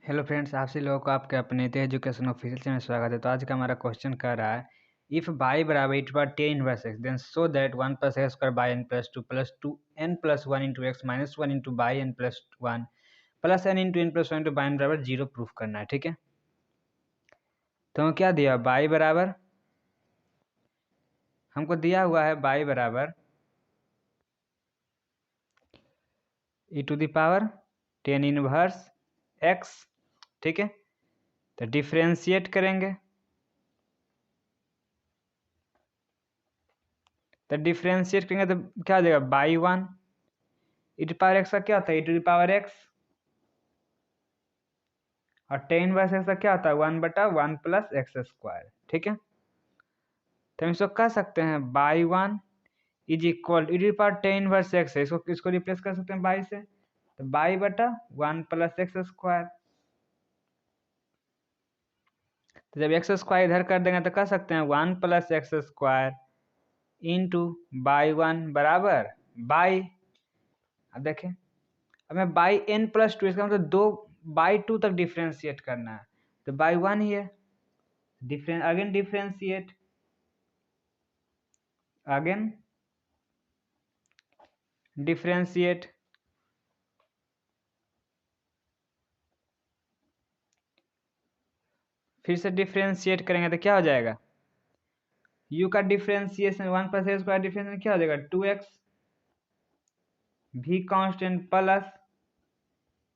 Hello friends, आप सभी लोगों को आपके अपने ते एजुकेशन ऑफिशियल चैनल में स्वागत है। तो आज का हमारा क्वेश्चन कर रहा है इफ बाई बराबर it bar tan inverse x then so that 1 plus x square y plus two n plus one into x minus one into y n plus one plus n plus one into y n बराबर zero proof करना है। ठीक है, तो क्या दिया, by बराबर हमको दिया हुआ है बाई बराबर e to the power tan inverse x. ठीक है, तो डिफ्रेंशिएट करेंगे तो क्या हो जाएगा, y one e to power x का क्या होता है, ई टू पावर एक्स, और टेन इनवर्स एक्स का क्या होता है, 1/1 प्लस एक्स स्क्वायर। ठीक है, तो हम इसको कह सकते हैं y one is equal e to power tan inverse x है, इसको रिप्लेस कर सकते हैं बाई से, तो बाई बटा वन प्लस एक्स स्क्वायर। तो जब एक्स स्क्वायर इधर कर देंगे तो कह सकते हैं one plus x square into by one बराबर बाई, अब देखें, अब मैं बाई एन प्लस टू, इसका मतलब दो बाई टू तक डिफ्रेंशिएट करना है, तो बाई वन ही है, अगेन डिफ्रेंशिएट, अगेन डिफ्रेंशिएट, फिर से डिफ्रेंशिएट करेंगे तो क्या हो जाएगा, u का differentiation one plus x square differentiation क्या हो जाएगा, 2x v constant plus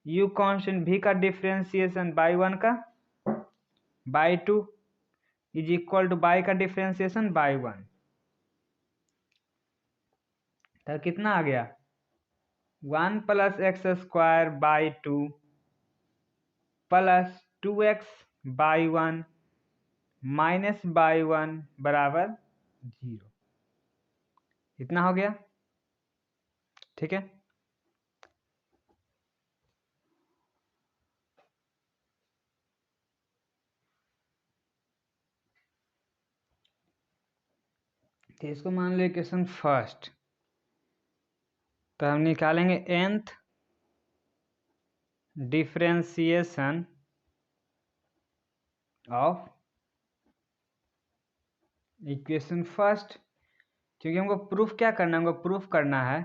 u constant v का डिफ्रेंशिएशन बाई वन का by two is equal two by का डिफ्रेंशिएशन बाई वन, तो कितना आ गया, one plus x square by two plus 2x by one minus by one बराबर zero, इतना हो गया। ठीक है, तो इसको मान लो इक्वेशन फर्स्ट, तो हम निकालेंगे nth differentiation of equation first, क्योंकि हमको प्रूफ क्या करना है, हमको प्रूफ करना है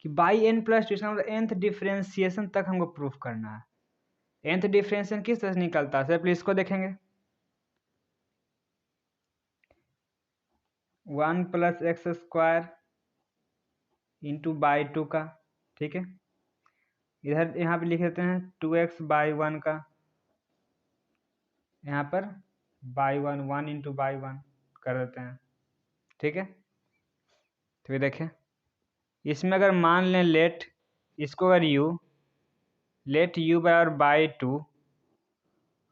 कि बाई एन प्लस टू, इसका मतलब nth डिफ्रेंशिएशन तक हमको प्रूफ करना है। nth डिफ्रेंशिएशन किस तरह से निकलता है, सिर्फ इसको देखेंगे, one plus x square into by two का, ठीक है, इधर यहाँ पे लिख देते हैं 2x बाई वन का, यहाँ पर by one one into by one कर देते हैं। ठीक है, तो ये देखें, इसमें अगर मान लें लेट इसको अगर लेट u बराबर बाई टू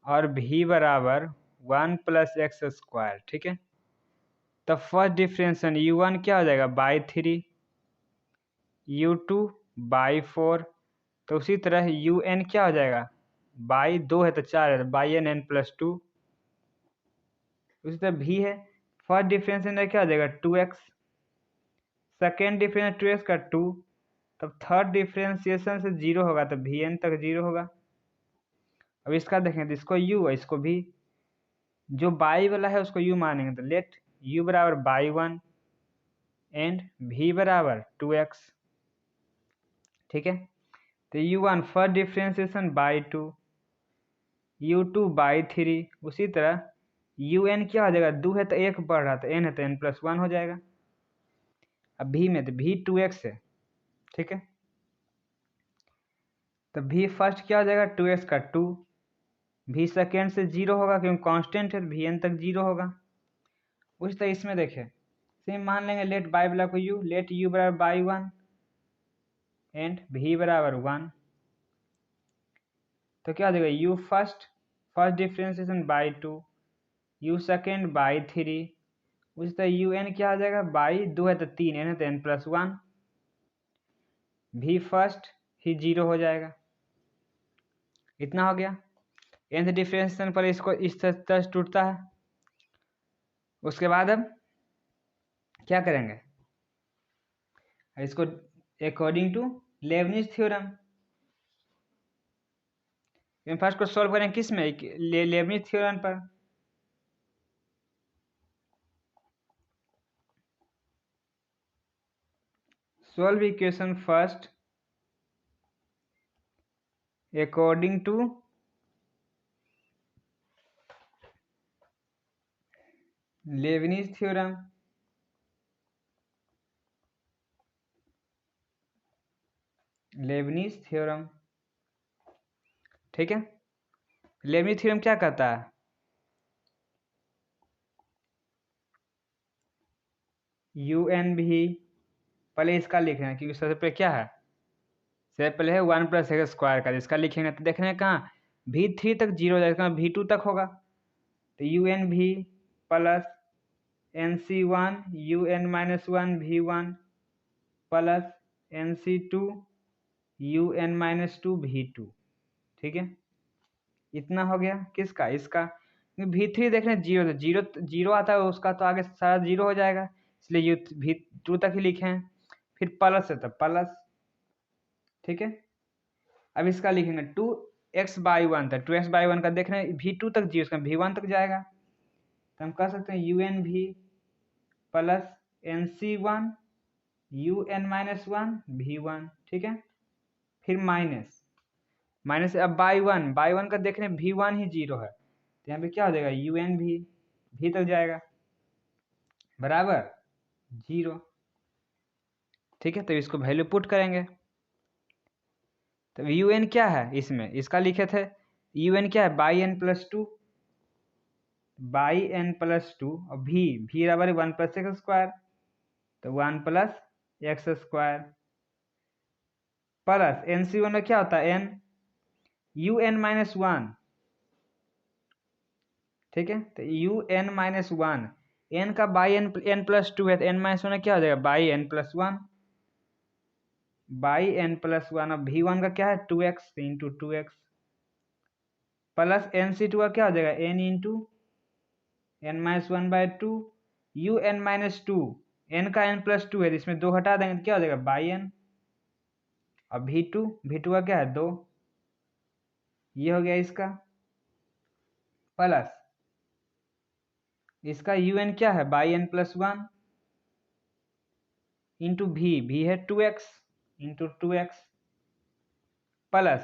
और v बराबर वन प्लस एक्स स्क्वायर। ठीक है, तो फर्स्ट डिफ्रेंशिएशन u1 क्या हो जाएगा, by three, u2 by four, तो उसी तरह un क्या हो जाएगा, बाई दो है तो चार है, तो बाई एन प्लस टू, उसी तरह v है, फर्स्ट डिफ्रेंशिएशन क्या हो जाएगा 2x, सेकेंड डिफरेंस 2x का 2, तब थर्ड डिफ्रेंशिएशन से जीरो होगा तो vn तक जीरो होगा। अब इसका देखें तो इसको u और इसको v, जो बाई वाला है उसको u मानेंगे, तो लेट u बराबर बाई वन एंड v बराबर 2x। ठीक है, तो u1 first differentiation by two, u2 by three, उसी तरह un क्या हो जाएगा, दो है तो एक बढ़ रहा, तो n है तो n प्लस वन हो जाएगा। अब v में तो v 2x है। ठीक है, तो v फर्स्ट क्या हो जाएगा, 2x का 2, v सेकेंड से जीरो होगा क्योंकि कांस्टेंट है, तो vn तक जीरो होगा। उस तरह इसमें देखें, सेम मान लेंगे लेट बाई वाला को u, लेट u बराबर बाई वन एंड v बराबर वन, तो क्या हो जाएगा, u first differentiation by two, u second by three, उसी तरह un क्या हो जाएगा, बाई दो है तो तीन, n है तो n plus one, v first ही जीरो हो जाएगा, इतना हो गया। nth डिफ्रेंशिएशन पर इसको इस तरह से टूटता है। उसके बाद अब क्या करेंगे, इसको according to Leibniz theorem, first को सॉल्व करें किस में, लेबनिज थ्योरम पर। Solve equation first according to Leibniz theorem. Leibniz theorem, ठीक है। लेबनिज थ्योरम क्या कहता है, यू एन भी, पहले इसका लिख रहे हैं क्योंकि सबसे पहले क्या है, सबसे पहले है 1 + x² का, इसका लिखेंगे तो देख रहे हैं कहाँ v3 तक 0 हो जाएगा, v2 तक होगा, तो यू एन भी plus nc1 un-1 v1 plus nc2 un-2 v2, ठीक है। इतना हो गया किसका, इसका। v3 देख रहे हैं 0 जीरो जीरो आता है उसका, तो आगे सारा 0 हो जाएगा, इसलिए ये v2 तक ही लिखे हैं। फिर प्लस है तो प्लस, ठीक है। अब इसका लिखेंगे 2x/1 था, 2x/1 का देख रहे हैं v2 तक 0, इसका v1 तक जाएगा, तो हम कह सकते हैं un भी प्लस nc1 un-1 v1, ठीक है। फिर माइनस माइनस, अब बाई वन का देख रहे हैं v1 ही 0 है, तो यहाँ पे क्या हो जाएगा un भी तक जाएगा बराबर 0, ठीक है। तो इसको वैल्यू पुट करेंगे, तो un क्या है इसमें, इसका लिखे थे un क्या है बाई n + 2, बाई n + 2, और v बराबर 1 + x², तो 1 + x² प्लस nc1 में क्या होता है n un-1, ठीक है। तो un-1 n का बाई n + 2 है, तो n-1 में क्या हो जाएगा बाई n + 1, बाई n + 1। अब v1 का क्या है 2x × 2x प्लस nc2 का क्या हो जाएगा n × n-1/2 un-2, n का n + 2 है, इसमें 2 हटा देंगे तो क्या हो जाएगा बाई n। अब v2 का क्या है 2, ये हो गया इसका, प्लस इसका un क्या है बाई n + 1 इंटू v है 2x × 2x प्लस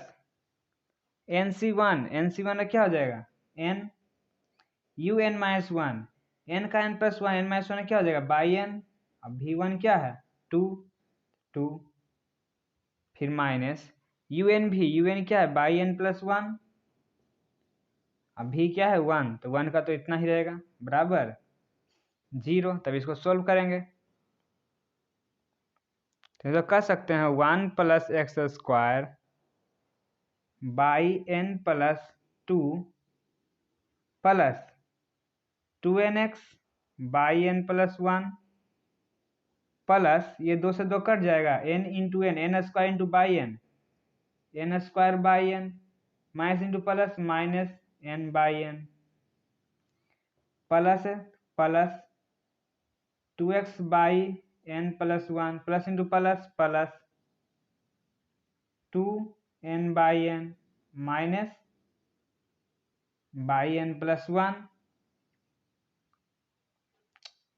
nc1 का क्या हो जाएगा n un-1, n का n + 1 n-1 में क्या हो जाएगा बाई n। अब v1 क्या है 2 फिर माइनस un क्या है बाई n + 1, अब v क्या है 1, तो 1 का तो इतना ही रहेगा बराबर 0। तब इसको सोल्व करेंगे तो कर सकते हैं 1 + x² by n + 2 plus 2nx by n + 1 plus ये 2 से 2 कट जाएगा n × n by n² by n minus into plus minus n/n plus plus 2x by n + 1 plus into plus plus 2n/n minus by n + 1,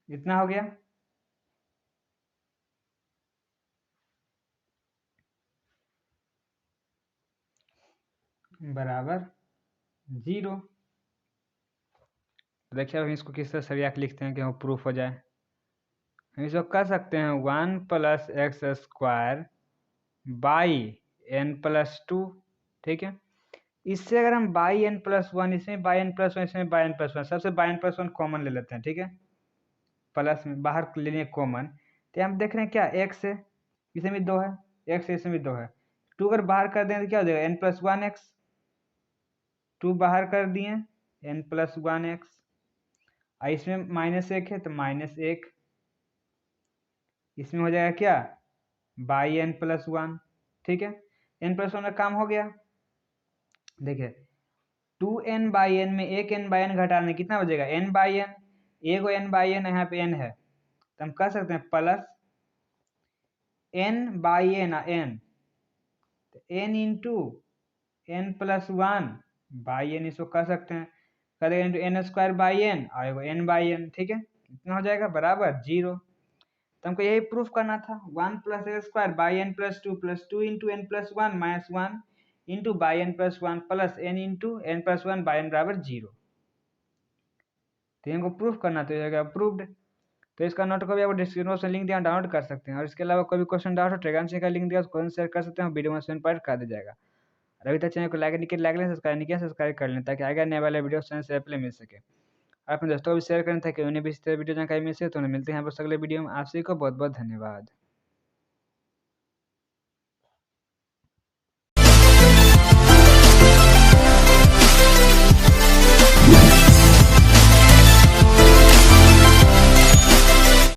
इतना हो गया बराबर 0। देखिए अब इसको किस तरह सरिया के लिखते हैं कि वो प्रूफ हो जाए। हम इसको कर सकते हैं 1 + x² बाई n + 2, ठीक है। इससे अगर हम बाई n + 1, इसमें बाई n + 1, इसमें बाई n + 1, सबसे बाई n + 1 कॉमन ले लेते हैं, ठीक है। प्लस में बाहर लेने कॉमन, तो हम देख रहे हैं क्या x है, इसमें भी 2 है, x इसमें भी 2 है, 2 अगर बाहर कर दें तो क्या हो जाएगा n + 1x, 2 बाहर कर दिए n + 1x, इसमें -1 है तो -1, इसमें हो जाएगा क्या बाई n + 1, ठीक है। n + 1 का काम हो गया, देखिए 2n/n में एक n/n घटाने कितना बचेगा n/n, एगो n/n यहाँ पे n है, तो हम कह सकते हैं प्लस n/n n, तो n × n plus one y n, इसको कर सकते हैं, कर देंगे into n square y n और एन बाई एन, ठीक है, इतना हो जाएगा बराबर 0। तो हमको यही प्रूफ करना था, 1 plus a square y n plus two into n plus one minus one into y n plus one plus n into n plus one y n बराबर 0। तो इनको प्रूफ करना तो जाएगा अप्रूव्ड। तो इसका नोट को भी आपको डिस्क्रिप्शन बॉक्स में लिंक दिया, डाउनलोड कर सकते हैं। और इसके अलावा कोई भी क्वेश्चन डाउट हो टेलीग्राम से का लिंक दिया, क्वेश्चन शेयर कर सकते हैं, वीडियो में सेंड पर कर दिया जाएगा। और अभी तक चैनल को लाइक नहीं किया, लाइक लें, सब्सक्राइब नहीं किया, सब्सक्राइब कर लें, ताकि आगे आने वाले वीडियो चैनल से पहले मिल सके। अपने दोस्तों को भी शेयर करें ताकि उन्हें भी इस तरह वीडियो जानकारी मिल सके। तो मिलते हैं आप अगले वीडियो में। आप सभी को बहुत बहुत धन्यवाद।